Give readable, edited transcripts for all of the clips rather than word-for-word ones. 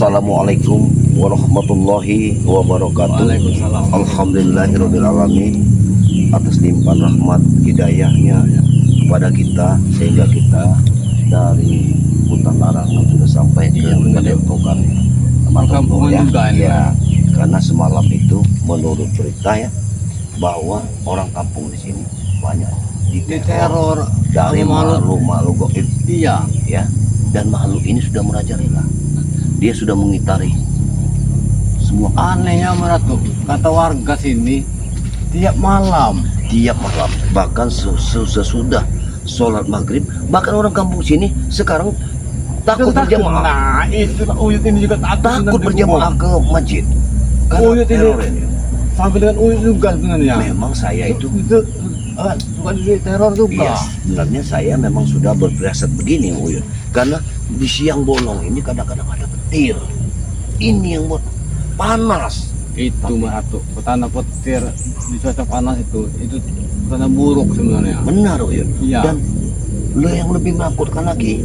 Assalamualaikum warahmatullahi wabarakatuh. Waalaikumsalam. Alhamdulillahirrahmanirrahim atas limpahan rahmat hidayahnya kepada kita sehingga kita dari hutan larangan sudah sampai ke Padepokan Perkampungan juga ini. Ya, karena semalam itu menurut cerita ya bahwa orang kampung di sini banyak Diteror dari sama makhluk gaib. Iya. Ya, dan makhluk ini sudah merajalela. Dia sudah mengitari semua. Anehnya mana tuh, kata warga sini tiap malam. Bahkan sesudah sholat maghrib, bahkan orang kampung sini sekarang takut berjamaah. Nah itu Uyut ini juga Takut berjamaah ke masjid. Karena Uyut ini teror sampai dengan Uyut juga sebenarnya. Memang saya itu bukan di teror juga. iya, sebenarnya saya memang sudah berfirasat begini Uyut. Karena di siang bolong ini kadang-kadang ada petir. Ini yang buat panas. Itu mah tuh petanda petir di cuaca panas itu petanda buruk sebenarnya. Benar Uyut. Iya. Dan lo yang lebih menakutkan lagi,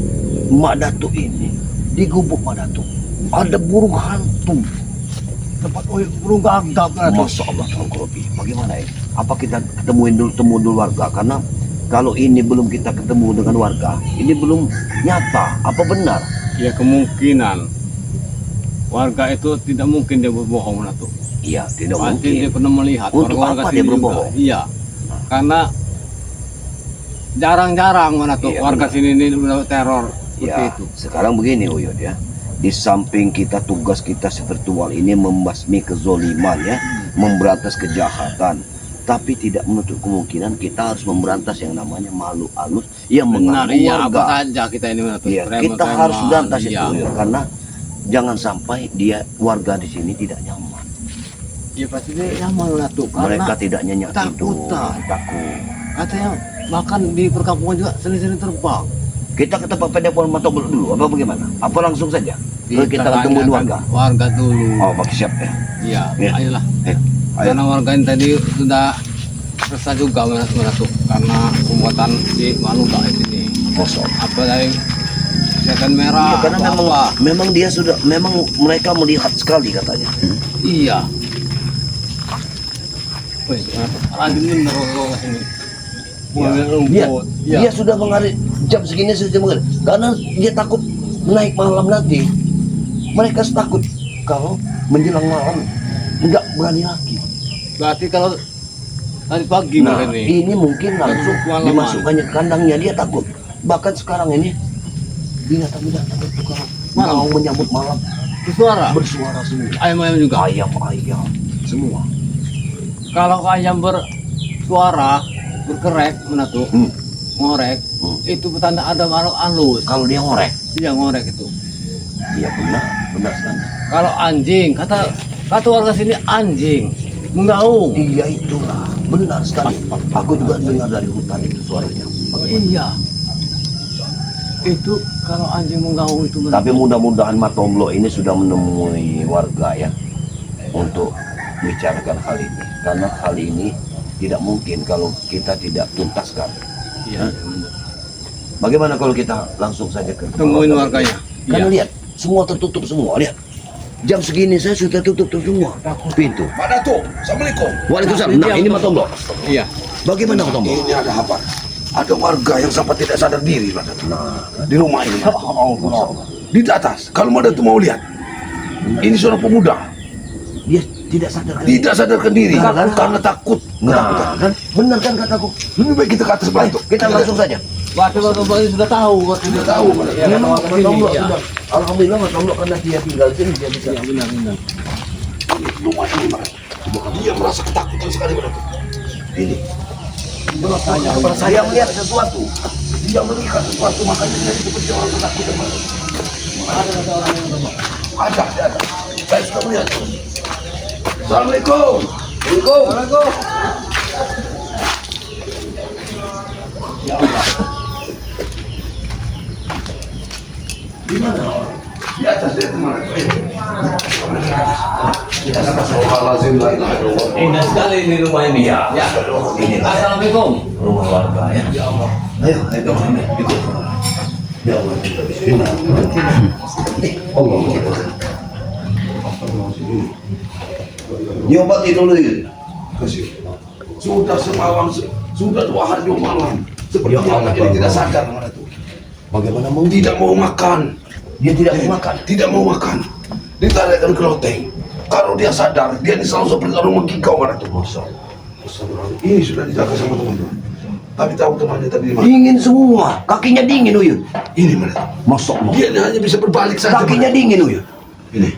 Mak Datuk ini di gubuk Mak Datuk ada burung hantu. Tempat burung gagap lah tuh. Masya Allah Tuhan Krobi. Bagaimana ya? Apa kita temu dulu warga? Karena kalau ini belum kita ketemu dengan warga, ini belum nyata. Apa benar? Ya kemungkinan warga itu tidak mungkin dia berbohong lah tuh. Iya, tidak Pasti mungkin. dia pernah melihat Untuk warga-warga apa sini dia juga. berbohong? Iya, karena jarang-jarang mana tuh Iya, warga benar. sini ini udah teror seperti Ya, itu. sekarang begini Uyud ya. Di samping kita tugas kita spiritual ini membasmi kezoliman ya, memberantas kejahatan. Tapi tidak menutup kemungkinan kita harus memberantas yang namanya makhluk halus yang Benar, mengganggu iya warga. apa saja kita ini mana tuh. Iya, preman- kita harus preman, berantas iya. itu Uyud. Karena jangan sampai dia warga di sini tidak nyaman. Iya pasti dia nyaman lah tuh karena Mereka tidak nyenyak tidur, takutan. takut. katanya bahkan di perkampungan juga sering-sering terbang. Kita ke tempat Padepokan Matobel dulu, apa bagaimana? Apa langsung saja? Kita ketemu tanyakan warga. Warga dulu. Oh, bagi siap ya. Iya, Iya. ayolah. Ayo. Karena warga yang tadi sudah resah juga mana tuh karena pembuatan si Manuga ini. Kosong. Apa dari setan merah? Iya, karena apa? memang dia sudah mereka melihat sekali katanya. Iya. Wih, lagi ini nerol ini. Mengambil rumput. Iya. Dia sudah mengarit jam segini sudah mengarit. Karena dia takut naik malam nanti. Mereka takut kalau menjelang malam enggak berani lagi. Berarti kalau tadi pagi Nah, mungkin nih. ini mungkin langsung Malaman. dimasukkannya ke kandangnya, dia takut. Bahkan sekarang ini binatang-binatang itu kalau Malam. mau menyambut malam Bersuara. bersuara semua. Ayam-ayam juga. Ayam semua. Kalau ayam bersuara, berkerek, mana tuh? Ngorek. Itu petanda ada makhluk halus. Kalau dia ngorek, Dia ngorek itu. dia benar sekali. Kalau anjing, kata warga sini anjing menggaung. Iya itulah, benar sekali. Aku juga dengar dari hutan itu suaranya. Iya. Itu kalau anjing menggaung itu benar. Tapi mudah-mudahan Matomblo ini sudah menemui warga ya untuk bicarakan hal ini. Karena hal ini tidak mungkin kalau kita tidak tuntaskan. Iya. Bagaimana kalau kita langsung saja ke Temuin warganya. Karena Iya. lihat, semua tertutup semua, lihat. Jam segini saya sudah tutup semua pintu. Pak Datuk, Assalamualaikum. Waalaikumsalam. Nah, ini Matomblo. Iya. Bagaimana Matomblo? Ini ada apa? Ada warga yang sampai tidak sadar diri, Pak Datuk. Nah, Di rumah ini. Di atas. Kalau Pak Datuk mau lihat, ini seorang pemuda. dia tidak sadar kan? Tidak sadarkan diri Kan? karena takut. Nah, kan? Benar kan kataku? Lebih baik kita ke atas Pak Datuk. Kita langsung saja. Waktu ini sudah tahu. Sudah tahu, Pak Datuk. Iya, Memang warga sini, Matomblo iya. sudah. Alhamdulillah Matomblo karena dia tinggal di sini dia bisa. Iya, benar. Rumah ini, Pak Datuk. Dia merasa ketakutan sekali, Pak Datuk. Ini. Kalau saya melihat sesuatu, dia melihat sesuatu makanya dia seperti orang ketakutan. Pak Datuk. Ada. Saya sudah melihat. Assalamualaikum. Waalaikumsalam. Ya Allah. Di mana? Di atas dia teman. Astagfirullahaladzim, la ilaha illallah. Indah sekali ini rumah ini. Ya. Ini. Assalamualaikum. Rumah warga ya. Ya Allah. Ayo, ini. Ikut. Ya Allah, kita bismillah. Allah. Diobati dulu Yud. Kasih. Sudah semalam, sudah 2 hari 2 malam. Seperti Ya Allah, anak ini tidak Allah. sadar mana tuh. Bagaimana mungkin? Tidak mau makan. Dia tidak mau makan. Tidak mau makan. Ditarikkan ke loteng. Kalau dia sadar, dia ini selalu seperti orang menggigau mana tuh. Masya Allah. Masya Allah. Ini sudah dijaga sama teman-teman. Tapi tahu temannya tadi di mana? Dingin semua. Kakinya dingin Uyut. Ini mana tuh? Masya Allah. Dia ini hanya bisa berbalik saja. Kakinya mana. dingin Uyut. Ini.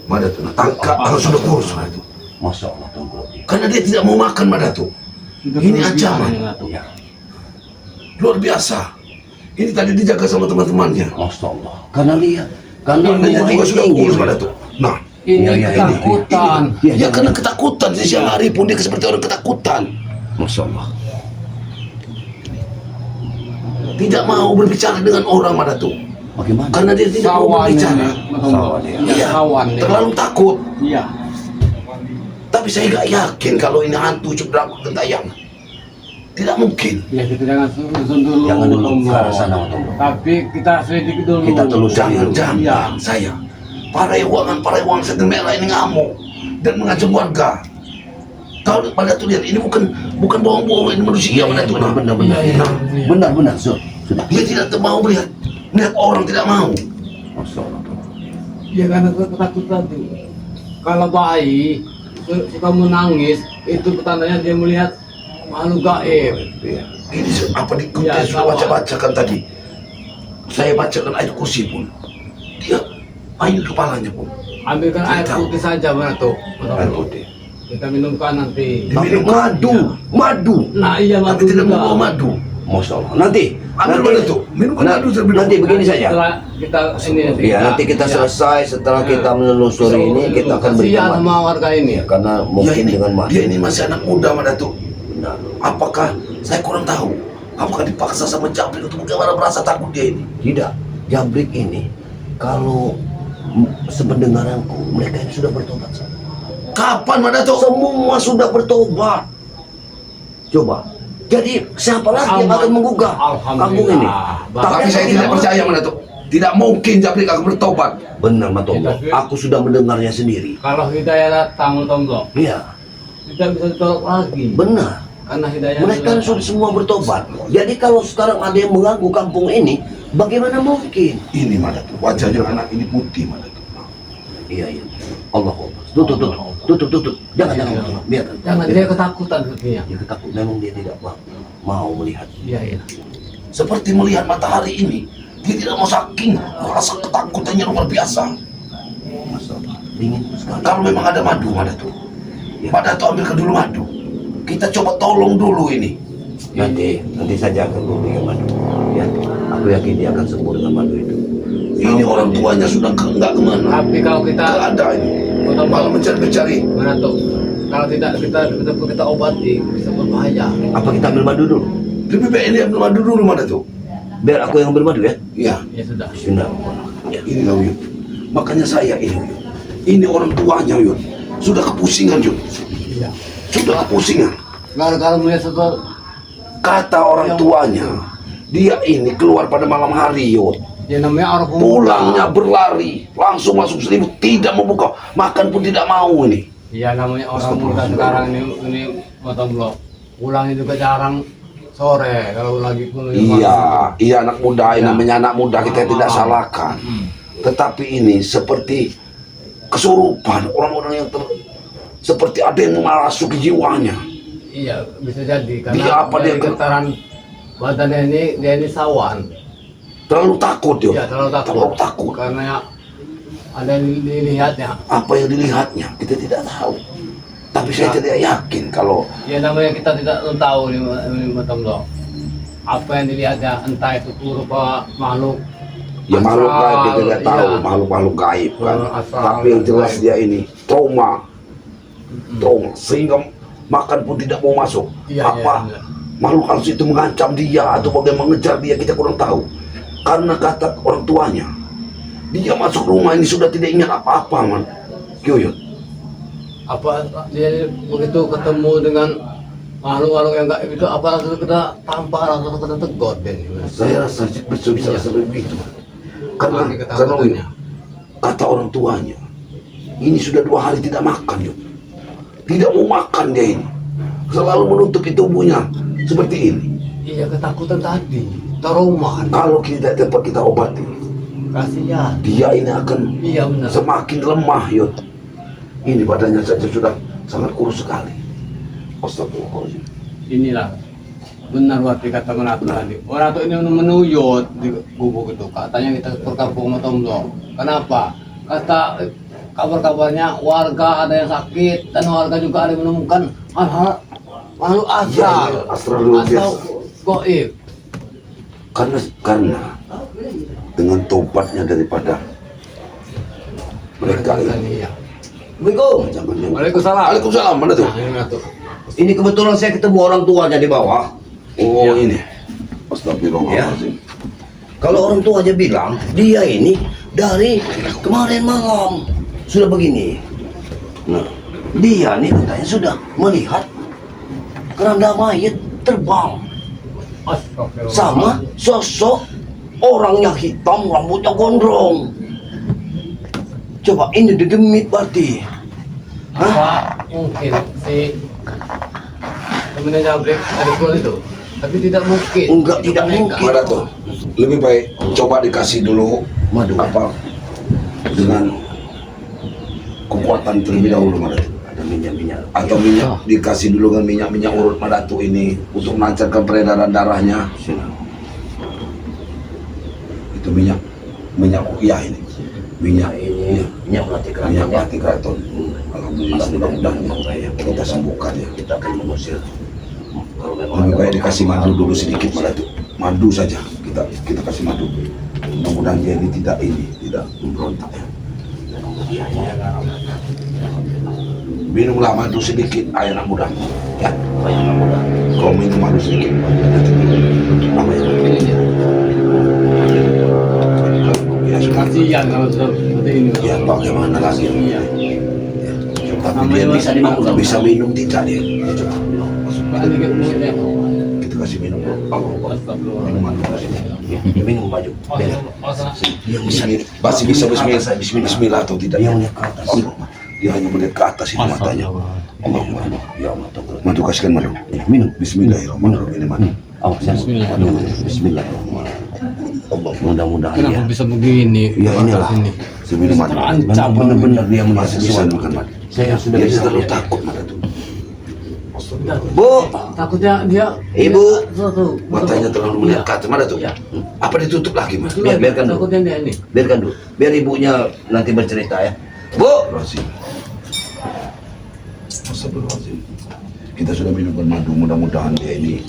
Mana tuh? Nah, tangkap kalau sudah kurus mana tuh. Masya Allah. Tunggu. Karena dia tidak mau makan mana tuh. Ini ancaman. Ya. Luar biasa. Ini tadi dijaga sama teman-temannya. Masya Allah. Karena lihat. Karena Karena rumah juga ini sudah tinggi. kurus pada tuh. Nah, Ini Iya, iya, ini. ketakutan. Iya, ya karena ketakutan di siang hari pun dia seperti orang ketakutan. Masya Allah. Tidak mau berbicara dengan orang pada tuh. Bagaimana? Karena dia tidak mau Sawan ini, berbicara. Matomblo. Sawan, ya. Iya, sawan ini. Terlalu takut. Iya. Tapi saya gak yakin kalau ini hantu cuprak gentayang. Tidak mungkin. Ya kita jangan susun dulu. Jangan dulu Matomblo. ke arah sana, Matomblo. Tapi kita selidiki dulu. Kita telusuri. Jangan Iya. saya. Para iwangan setan merah ini ngamuk dan mengajak warga. Tahu pada tuh lihat ini bukan bohong-bohong, ini manusia pada tuh. Nah, Benar. Iya. Benar. Sudah. dia tidak mau melihat orang tidak mau. Masya Allah. Ya karena ketakutan tuh. Kalau bayi suka menangis, itu petandanya dia melihat makhluk gaib. Iya. Ini apa di Ya, saya sudah sama. baca-bacakan tadi. Saya bacakan ayat kursi pun. Dia air kepalanya pun. Ambilkan air putih saja mana tuh. Air putih. Kita minumkan nanti. Diminum Madu. Nah iya tapi madu tidak juga. mau madu. Masya Allah. Nanti. Ambil madu tuh. Minumkan madu terlebih dahulu. Nanti begini saja. Setelah kita ini Iya, nanti kita selesai setelah kita menelusuri ini kita akan berikan kasihan madu. sama warga ini. Ya, karena Ya, mungkin ini, dengan madu. dia ini masih anak muda mana tuh. Benar. Apakah saya kurang tahu? Apakah dipaksa sama Jabrik untuk bagaimana merasa takut dia ini? Tidak. Jabrik ini kalau sependengaranku mereka ini sudah bertobat. Kapan mana tuh? Semua sudah bertobat. Coba. Jadi siapa lagi yang akan menggugah kampung ini? Tapi saya tidak percaya mana tuh. Tidak mungkin Jabrik akan bertobat. Benar, Matomblo. Aku sudah mendengarnya sendiri. Kalau hidayah datang Matomblo, Iya, tidak bisa ditolak lagi. benar. Karena hidayah Mereka sudah semua bertobat. Jadi kalau sekarang ada yang mengganggu kampung ini, bagaimana mungkin? Ini mana tuh? Wajahnya anak ini putih mana tuh? Iya. Allah. Tutup. Jangan. Biarkan. Jangan dia ketakutan sepertinya. Dia takut. Memang dia tidak mau melihat. Iya. Seperti melihat matahari ini. Dia tidak mau saking merasa ketakutannya luar biasa. Masalah. Dingin sekali. Kalau memang ada madu mana tuh? Ya. Pada tuh ambilkan dulu madu. Kita coba tolong dulu ini. Nanti saja akan memberikan madu. Ya, aku yakin dia akan sembuh dengan madu itu. Ini orang tuanya sudah enggak kemana. Tapi kalau kita Enggak ada ini. Malah mencari-mencari. mana tuh? Kalau tidak kita obati bisa berbahaya. Apa kita ambil madu dulu? Lebih baik ini ambil madu dulu mana tuh? Biar aku yang ambil madu ya. Iya. Ya sudah. Bismillahirrahmanirrahim. Ya. Ini loh Yud. Makanya saya ini Yud. Ini orang tuanya Yud. Sudah kepusingan Yud. Iya. Sudah kepusingan. Kalau melihat sesuatu Kata orang tuanya, dia ini keluar pada malam hari Yud. ya namanya orang pemuda. Pulangnya berlari, langsung masuk selimut, tidak membuka, makan pun tidak mau ini. Iya namanya orang muda sekarang ini Matomblo. Pulangnya juga jarang sore kalau lagi kuliah. Iya anak muda, ini Ya. namanya anak muda kita tidak salahkan. Tetapi ini seperti kesurupan orang-orang yang seperti ada yang merasuki jiwanya. Iya bisa jadi karena Dia apa dia ke- getaran badannya dia ini sawan. Terlalu takut Yud. Iya terlalu takut. Terlalu takut. Karena ada yang dilihatnya. Apa yang dilihatnya kita tidak tahu. Tapi saya tidak yakin kalau Ya namanya kita tidak tahu ini Matomblo. Apa yang dilihatnya entah itu rupa makhluk. ya makhluk Astral, gaib kita tidak tahu, iya. makhluk gaib kan. Astral, Tapi yang jelas gaib. dia ini trauma, sehingga makan pun tidak mau masuk. Iya, Apa iya. makhluk halus itu mengancam dia atau bagaimana mengejar dia kita kurang tahu. Karena kata orang tuanya, dia masuk rumah ini sudah tidak ingat apa-apa man. Yuyut. Apa dia begitu ketemu dengan makhluk-makhluk yang gaib itu apa langsung kita tampar langsung kita tegot deh. Saya rasa bisa Iya. seperti begitu. Apa Karena ketakutannya? kata orang tuanya, Ini sudah 2 hari tidak makan, Yud. Tidak mau makan dia ini. Selalu menutupi tubuhnya seperti ini. Iya, ketakutan tadi, trauma. Kalau kita tempat kita obati, Kasihan. dia ini akan Iya benar. semakin lemah, Yud. Ini badannya saja sudah sangat kurus sekali. Astagfirullahaladzim. Inilah benar waktu kata menatu tadi. Orang tuh ini menuyut di gubuk itu. Katanya kita perkampung Tomlo. Kenapa? Kata kabar-kabarnya warga ada yang sakit dan warga juga ada yang menemukan hal-hal makhluk asal. Iya, astrologis. Atau goib. Karena dengan tobatnya daripada mereka ini. Iya. Assalamualaikum. Jangan Waalaikumsalam. Waalaikumsalam. Mana tuh? Nah, ini Natu. Ini kebetulan saya ketemu orang tuanya di bawah. Oh, Iya. ini. Astagfirullahaladzim. Kalau orang tuanya bilang dia ini dari kemarin malam sudah begini. Nah, dia nih katanya sudah melihat keranda mayat terbang Astagfirullah. sama sosok orangnya hitam, rambutnya gondrong. Coba ini dedemit berarti. Hah? Apa mungkin si temennya Jabrik ada gol itu, tapi tidak mungkin. Enggak, Itu tidak kan mungkin. nekat. Mana tuh? Lebih baik coba dikasih dulu Madu. apa dengan kekuatan terlebih dahulu, mana tuh? Ada minyak-minyak. Atau minyak dikasih dulu dengan minyak urut madatu ini untuk melancarkan peredaran darahnya. Sini. Itu minyak ruqyah ini. Minyak ini, minyak mati Minyak kerajaan. mati keraton. Alhamdulillah, mudah-mudahan kita sembuhkan ya. Kita akan mengusir. Kalau memang Lebih ada baik orang dikasih yang madu dulu sedikit, madatu. Madu saja kita kasih madu. Mudah-mudahan dia ini tidak memberontak ya. Minumlah madu sedikit, air anak muda. Ya, Ayah anak muda. kau minum madu sedikit. Nanti apa ya? Ya, sudah. Kasihan kalau sudah seperti ini. Ya, bagaimana lagi? Iya. Tapi dia bisa minum tidak dia. Ya, coba. Kan dikit mulutnya. Kita kasih minum. Astagfirullah. Minuman dulu sini. Ya, minum baju. Biar. Dia masih bisa bismillah atau tidak? Dia melihat ke atas. Dia hanya melihat ke atas ini matanya. Allahumma ya Allah. Madu kasihkan madu. Ya, minum. Bismillahirrahmanirrahim. Ini madu. Awas ya. Bismillah. Aduh, Bismillahirrahmanirrahim. Allah, mudah-mudahan Kenapa ya. bisa begini? Ya inilah. Ini. Sebelum madu. Terancam. Benar-benar dia melihat Masih bisa sesuatu. makan madu. Saya sudah Dia bisa terlalu lihat. takut madu itu. Bu, Takutnya dia. Ibu. Suatu. Matanya terlalu melihat ke atas. Mana tuh? Iya. Apa ditutup lagi, Mas? Biarkan dulu. Takutnya dia ini. biarkan dulu. Biar ibunya nanti bercerita ya. Bu, Astagfirullahaladzim. Astagfirullahaladzim. Kita sudah minumkan madu, mudah-mudahan dia ini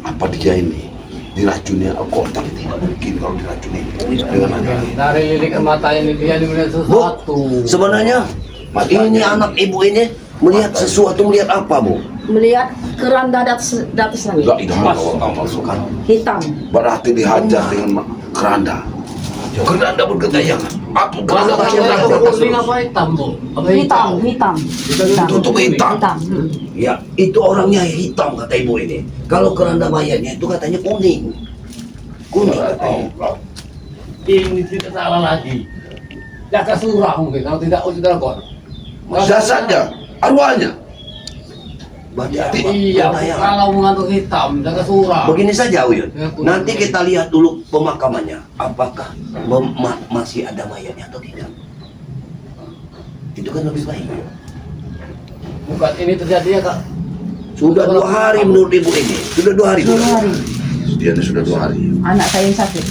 apa dia ini diracuni alkohol, tapi tidak mungkin kalau diracuni dengan ada Dari lirik mata ini dia melihat Bu, sesuatu. sebenarnya ini anak ibu ini melihat sesuatu, melihat apa, Bu? Melihat keranda di atas langit la ilaha illallah masukkan hitam. berarti dihajar dengan keranda. Keranda bergentayangan. Apa keranda Masa bergentayangan di atas kuning terus? apa hitam, Bu? Apa Hitam, hitam. Tutup hitam. Hitam. Ya, itu orangnya hitam kata ibu ini. Kalau keranda mayatnya itu katanya kuning. Kuning katanya. Ini tidak salah lagi. Jaka surah mungkin kalau tidak dragon. Jasadnya, arwahnya. Berarti Iya, gentayangan. kalau mengandung hitam, jaka surah. Begini saja, Uyun. Ya, kuning. Nanti kita lihat dulu pemakamannya. Apakah masih ada mayatnya atau tidak? Itu kan lebih baik. Bukan ini terjadi ya, Kak. Sudah 2 hari menurut ibu ini. Sudah 2 hari. Bu. 2 hari. Dia ini sudah 2 hari. Anak saya yang sakit.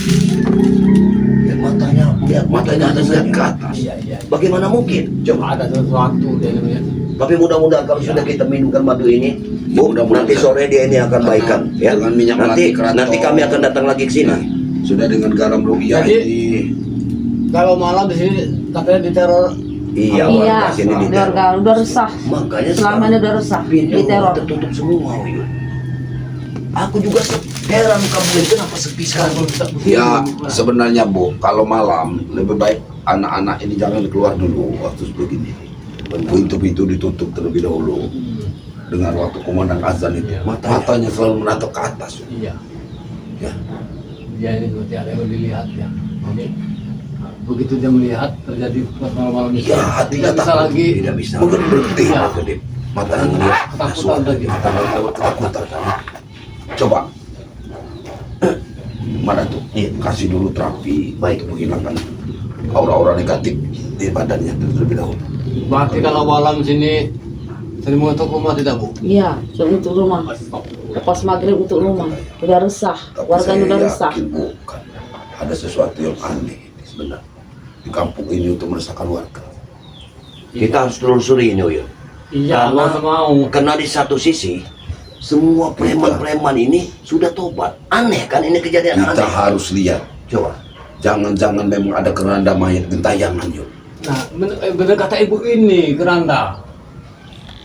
Lihat matanya, lihat Matanya hanya melihat ke atas. Iya, iya. Bagaimana mungkin? Coba ada sesuatu dia melihat. Tapi mudah-mudahan kalau sudah kita minumkan madu ini, Bu, Mudah-mudahan nanti sore dia ini akan baikan, ya. Dengan minyak Nanti melati keraton. nanti kami akan datang lagi ke sini. Sudah dengan garam ruqyah Jadi- ini. Kalau malam di sini katanya diteror. Iya, Iya, warga sini di udah resah. Makanya Selama ini udah resah, pintu diteror. tertutup semua, Uyun. Aku juga heran kamu ini kenapa sepi sekali. Ya sebenarnya Bu, kalau malam lebih baik anak-anak ini jangan keluar dulu waktu begini. Pintu-pintu ditutup terlebih dahulu. Dengan waktu kumandang azan itu, Iya. matanya selalu menatap ke atas. Iya. Ya. Dia ini seperti ada yang dilihat ya. Jadi begitu dia melihat terjadi malam-malam itu, Ya, hatinya tidak bisa takut. lagi. Tidak bisa. Mungkin berhenti Ya. kedip. Matanya ngeliat Ketakutan sesuatu. lagi. Matanya ketakutan. Coba. Mana tuh? Iya. Kasih dulu terapi. Baik. Untuk menghilangkan aura-aura negatif di badannya terlebih dahulu. Berarti kalau malam sini sering untuk rumah tidak Bu? Iya, cuma untuk rumah. Pas maghrib untuk rumah. Udah resah. Tapi Warganya saya udah resah. yakin bukan. Ada sesuatu yang aneh sebenarnya di kampung ini untuk meresahkan warga. Kita harus telusuri ini, Uyun. Iya, Karena- nggak mau. Karena di satu sisi semua preman-preman ini sudah tobat. Aneh kan ini kejadian Kita aneh. harus lihat. Coba. Jangan-jangan memang ada keranda mayat gentayangan yuk. Nah, benar kata ibu ini keranda.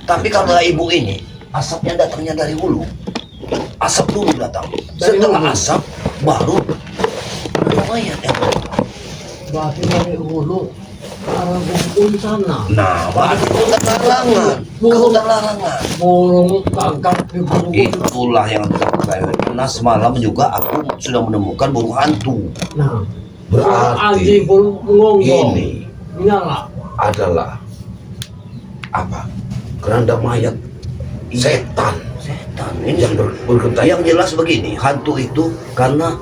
Tapi kalau ibu ini asapnya datangnya dari hulu. Asap dulu datang. Dari Setelah hulu. asap baru ada mayat yang keluar. Berarti dari hulu ke arah bungkul di sana. Nah, berarti hutan larangan. Ke hutan larangan. Burung gagak di bungkul. Itulah yang kita ketahui. Karena semalam juga aku sudah menemukan burung hantu. Nah, Berarti anjing burung ngonggong. ini Nyala. adalah apa? Keranda mayat setan. Setan ini Yang bergentayangan. yang jelas begini, hantu itu karena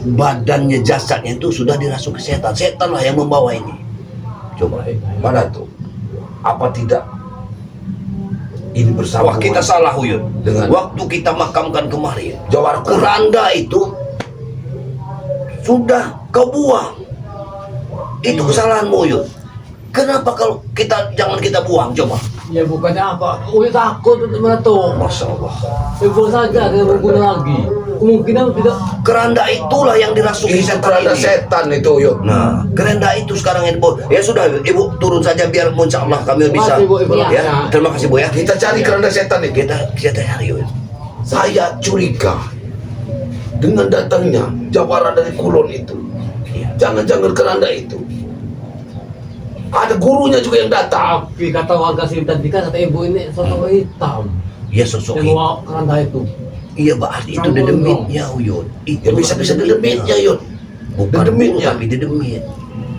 badannya jasadnya itu sudah dirasuki setan. Setan lah yang membawa ini. Coba. Mana tuh? Apa tidak ini bersama Wah, kita salah, Uyun. Dengan- Waktu kita makamkan kemarin, Jawara keranda itu sudah kau buang. Itu kesalahanmu, Uyun. Kenapa kalau jangan kita buang, coba. Ya bukannya apa? Udah takut untuk meletup. Masya Allah. Ibu saja dia berguna lagi. Kemungkinan tidak. Keranda itulah yang dirasuki Ini setan keranda ini. setan itu yuk. Nah, keranda itu sekarang yang dibawa. Ya sudah, Ibu turun saja biar insya Allah kami bisa. Terima kasih, Bu, Ibu. Ya, terima kasih, Bu ya. Kita cari keranda setan itu. Kita cari, Uyun. Saya curiga dengan datangnya jawara dari Kulon itu. Iya. Jangan-jangan keranda itu ada gurunya juga yang datang. Tapi kata warga sini tadi kan kata ibu ini sosok hitam Ya sosok yang itu. bawa keranda itu. Iya, berarti itu Kamu dedemitnya, Uyun. Itu Ya bisa-bisa dedemitnya yuk. Bukan dedemitnya. tapi dedemit.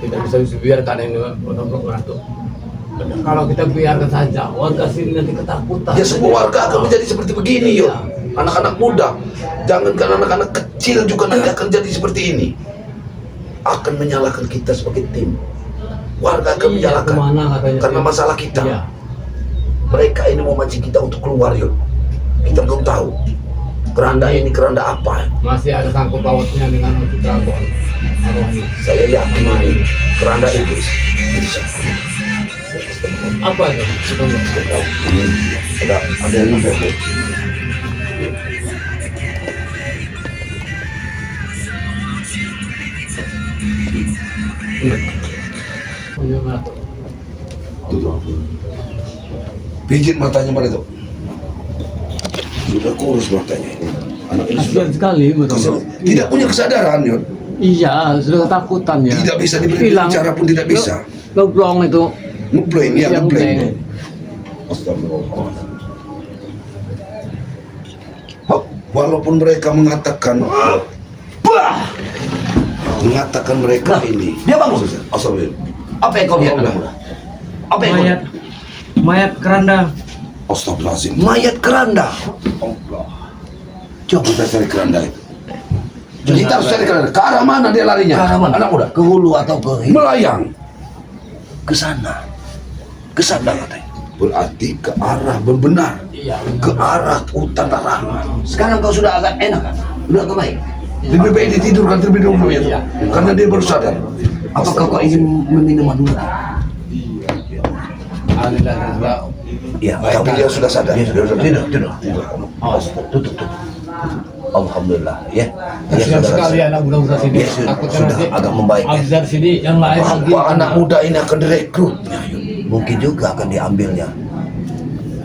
Tidak bisa biarkan ini benar-benar itu. Kalau kita biarkan saja warga sini nanti ketakutan. Ya semua warga akan menjadi seperti begini yuk. Anak-anak muda, jangankan anak-anak kecil juga nanti akan jadi seperti ini. Akan menyalahkan kita sebagai tim. Warga akan Iya, menyalahkan kemana katanya? karena masalah kita. Iya. Mereka ini mau mancing kita untuk keluar yuk. Kita belum tahu. Keranda ini keranda apa? Masih ada sangkut pautnya dengan dragon. Arwahnya. Saya yakin ini keranda iblis. Bisa. Apa itu? Kita belum tahu. Ini ada yang nempel. Bagaimana tuh? Tuh. Pijit matanya mana itu? Sudah kurus matanya. Anak ini sudah Kasihan sekali betul. tidak punya kesadaran yuk. Iya, sudah ketakutan ya. Tidak bisa diberi bicara pun tidak bisa. Ngeblong itu. Ngebleng ya, Yang ngebleng. bleng. Astagfirullahaladzim. Walaupun mereka mengatakan mereka ini. Dia bangun. Astagfirullah. Apa yang kau lihat, anak muda? Apa yang kau lihat? Mayat keranda. Astagfirullahaladzim. Mayat keranda. Allah. Coba kita cari keranda itu. Kita harus cari keranda. Ke arah mana dia larinya? Ke arah mana? Anak muda. Ke hulu atau ke Melayang. ke sana? Ke sana katanya. Berarti ke arah benar. Iya. Ke arah hutan larangan. Sekarang kau sudah agak enak kan? Sudah agak baik. Lebih baik ditidurkan terlebih dahulu ya. Iya. Karena dia baru sadar. Apakah kau ingin meminum madu lagi? Alhamdulillah. Iya. Tapi dia sudah sadar. Dia sudah sadar. Tidur. Oh, Tutup. Alhamdulillah ya. Dia kasihan sudah sekali sadar. anak muda-muda sini. Dia sudah Takutnya nanti agak membaik. habis dari sini yang lain lagi. Apa anak muda ini akan direkrutnya? Mungkin juga akan diambilnya.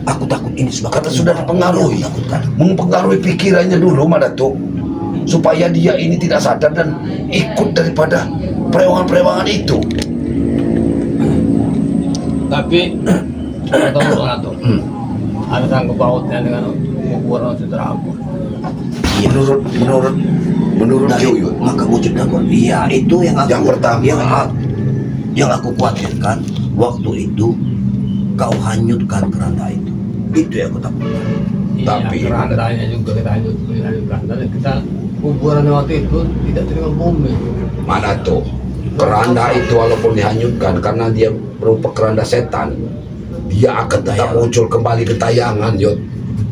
Aku takut ini sebab Karena sudah dipengaruhi. Aku takutkan. Mempengaruhi pikirannya dulu Madatuk. Supaya dia ini tidak sadar dan ikut daripada perewangan-perewangan itu. Tapi atau atau ada sangkut pautnya dengan ukuran dragon. Menurut Dari Yuyun. maka wujud dragon. Iya, itu yang aku, Yang pertama. yang Yang aku khawatirkan waktu itu kau hanyutkan keranda itu. Itu yang aku takutkan. Tapi- kerandanya juga kita hanyutkan. Dan kita kuburan waktu itu tidak terima bumi. Mana tuh? Keranda itu walaupun dihanyutkan karena dia berupa keranda setan, dia akan tetap muncul kembali ke tayangan, Yud.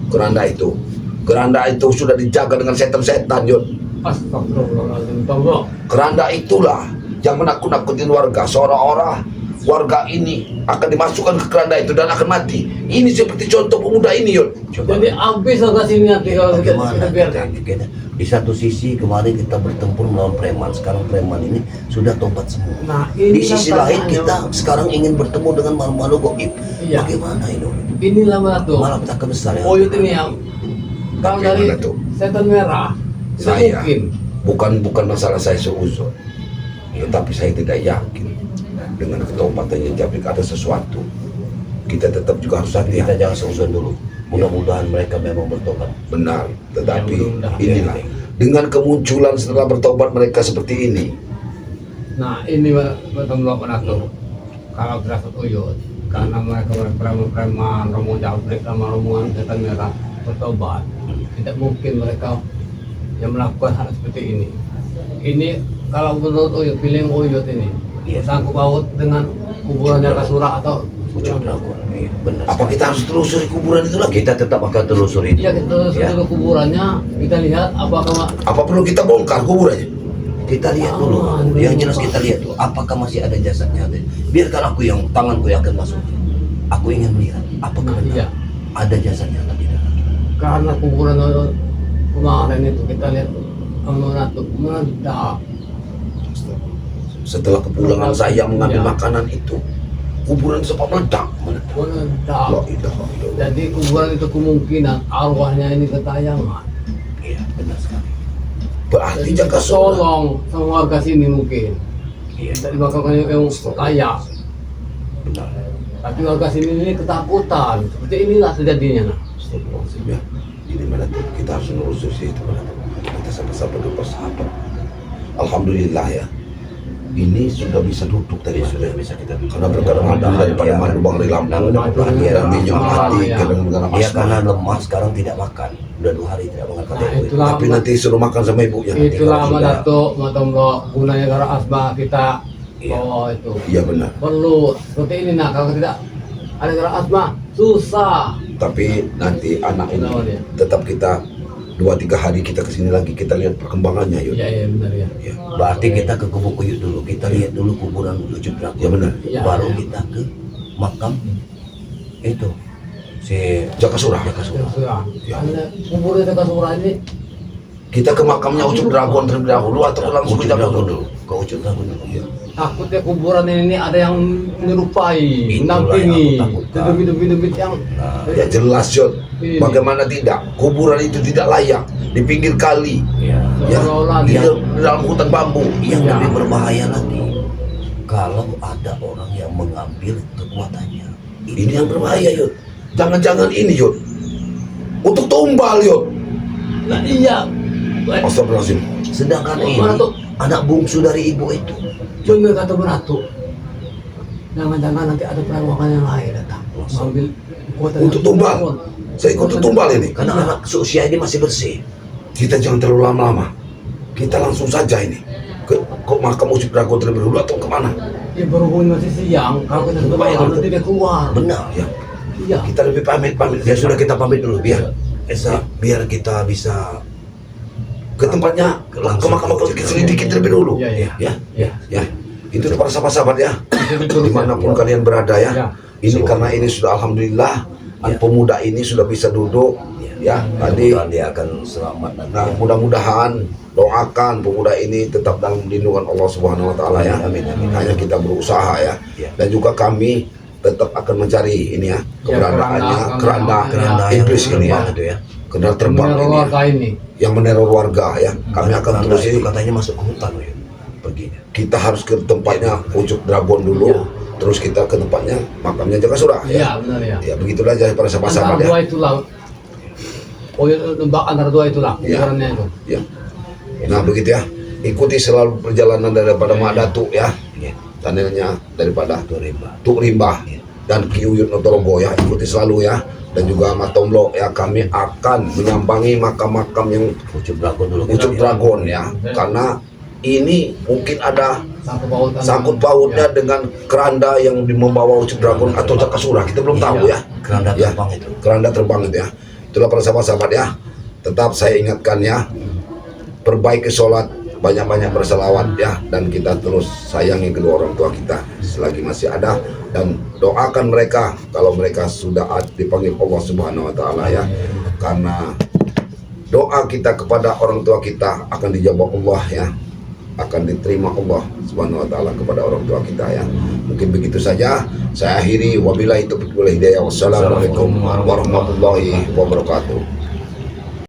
Keranda itu sudah dijaga dengan setan-setan, Yud. Astagfirullahaladzim. Tolong. Keranda itulah yang menakut-nakutin warga. Seolah-olah warga ini akan dimasukkan ke keranda itu dan akan mati. Ini seperti contoh pemuda ini, Yud. Jadi habis agak sini nanti kalau kita Bagaimana biarkan. kita? Di satu sisi kemarin kita bertempur melawan preman, sekarang preman ini sudah tobat semua. Nah, Di sisi lain pertanyaannya. kita sekarang ingin bertemu dengan makhluk goib. Iya. Bagaimana ini? Inilah mana tuh. Malapetaka besar yang Oyut ini yang kalau dari Bagaimana tuh? setan merah tidak Saya mungkin. bukan masalah saya seuzon, tetapi saya tidak yakin dengan ketobatan yang Jabrik ada sesuatu. Kita tetap juga harus Tapi kita hati-hati. jangan seuzon dulu. Mudah-mudahan mereka memang bertobat. Benar, tetapi Ya, mudah-mudahan. inilah dengan kemunculan setelah bertobat mereka seperti ini. Nah ini betul mana tuh. Kalau berasal Oyut karena mereka preman, rombongan Jabrik sama rombongan setan merah bertobat, tidak mungkin mereka yang melakukan hal seperti ini. Ini kalau menurut Oyut, feeling Oyut ini Iya. sangkut paut dengan kuburannya Kasura atau Pucuk Dragon. Iya, benar. Apa kita harus telusuri kuburan itu lagi? Kita tetap akan telusuri itu. Iya kita Ya. dulu kuburannya, kita lihat apakah Apa perlu kita bongkar kuburannya? Kita lihat dulu. Yang jelas kita lihat dulu. Apakah masih ada jasadnya? Biarkan aku yang tanganku yang akan masuk. Aku ingin melihat apakah Iya. benar ada jasadnya atau tidak. karena kuburan kemarin itu kita lihat meledak. Setelah kepulangan saya mengambil Iya. makanan itu, kuburan sempat meledak. La Meledak. ilaha illallah. Jadi kuburan itu kemungkinan arwahnya ini ketayangan. Iya, benar sekali. Berarti Jadi jaga kita sholat. tolong sama warga sini mungkin. Iya, Tidak dimakamkan yang layak. benar. Tapi warga sini ini ketakutan. Seperti inilah terjadinya. Nah. Astagfirullahaladzim, ya. Ini mana tuh? Kita harus nelusuri itu mana tuh? Kita sama-sama bersahabat. Alhamdulillah ya. Ini sudah bisa duduk tadi sudah bisa kita duduk. Karena berkadang ada daripada madu bang di Lampung dan minyak hati kadang-kadang Dia karena asma. lemah sekarang tidak makan. Udah 2 hari tidak makan. Nah, Kata ibu. itulah Tapi nanti suruh makan sama ibunya. itulah Tidak. Mbak Dato, Matombo, gunanya gara asma kita. Iya. Oh itu. Iya benar. Perlu seperti ini nah, kalau tidak ada gara asma susah. Tapi nanti anak ini Kenapa dia? tetap kita 2-3 hari kita kesini lagi, kita lihat perkembangannya yuk. Iya iya benar ya. Ya, Berarti kita ke Kubu Kuyuk dulu. Kita lihat dulu kuburan Pucuk Dragon. ya benar. Iya, Baru iya. kita ke makam itu si Jaka Surah. Surah. Ya. Karena kubur itu Surah ini Kita ke makamnya Ucup Dragon terlebih dahulu atau langsung ke Pucuk Jaka Dragon Surah? dulu. Ke Pucuk Dragon dulu. Iya. takutnya kuburan ini ada yang menyerupai, Itulah nampingi, yang aku takutkan. demi-demi yang Ya jelas Jod. Ini. Bagaimana tidak? Kuburan itu tidak layak di pinggir kali, Ya. ya, seolah-olah di dia dalam hutan bambu. Yang Ya. lebih berbahaya lagi kalau ada orang yang mengambil kekuatannya. Ini yang berbahaya Yud. Jangan-jangan ini Yud untuk tumbal Yud. nah iya. Astagfirullahaladzim. Sedangkan ini Mana tuh? anak bungsu dari ibu itu. Bener kata Beratu. Jangan-jangan nanti ada perawakan yang lain datang mengambil kekuatan Untuk tumbal. Saya ikut untuk tumbal ini. Karena anak seusia ini masih bersih. Kita jangan terlalu lama-lama. Kita langsung saja ini ke makam Ucup Dragon terlebih dahulu atau kemana? Ya berhubung masih siang, kalau kita sudah malam nanti dia keluar. Benar. Ya, Iya. kita lebih pamit. Ya sudah kita pamit dulu biar Ya. biar kita bisa Ke tempatnya, ke makam selidiki terlebih dulu. Iya, iya. Ya, Iya. ya. Itu para sahabat-sahabat ya. Betul, Dimanapun ya. kalian berada ya. Ya. Ini karena ini sudah alhamdulillah pemuda ini sudah bisa duduk ya. Tadi mudah-mudahan dia akan selamat nanti. nah mudah-mudahan doakan pemuda ini tetap dalam lindungan Allah Subhanahu wa taala ya. Amin, amin. Hanya kita berusaha ya. Ya. Dan juga kami tetap akan mencari ini ya keberadaannya keranda, keranda yang iblis ini ya. itu ya. Keranda terbang Meneror ini ya, warga ini. yang meneror warga ya. Kami akan Karena terus itu ini. katanya masuk ke hutan ya. Perginya. Kita harus ke tempatnya Ucup Dragon dulu. Ya. Terus kita ke tempatnya makamnya Jaka Surah ya. Iya benar ya. Ya begitulah aja para sahabat-sahabat Antara ya. dua itulah. Oh ya, tembak antara dua itulah Iya. ukurannya itu. Ya. Nah begitu ya. Ikuti selalu perjalanan daripada Mak Datuk ya. Iya. channelnya daripada Tuk Rimba dan Ki Uyut Notorogo ya, ikuti selalu ya. Dan juga Mas Tomlo ya, kami akan menyambangi makam-makam yang Ucup Dragon dulu. Ucup Dragon ya, karena ini mungkin ada sangkut Iya. pautnya dengan keranda yang membawa Ucup Dragon atau Jakasura, kita belum tahu ya. Keranda Ya, terbang itu. keranda terbang itu ya. Itulah para sahabat-sahabat ya. Tetap saya ingatkan ya, perbaiki sholat, banyak-banyak berselawat ya, dan kita terus sayangi kedua orang tua kita selagi masih ada, dan doakan mereka kalau mereka sudah dipanggil Allah Subhanahu wa taala ya. Karena doa kita kepada orang tua kita akan dijawab Allah ya, akan diterima Allah Subhanahu wa taala kepada orang tua kita ya. Mungkin begitu saja saya akhiri, wabillahi taufiq wal hidayah. Wassalamualaikum warahmatullahi wabarakatuh.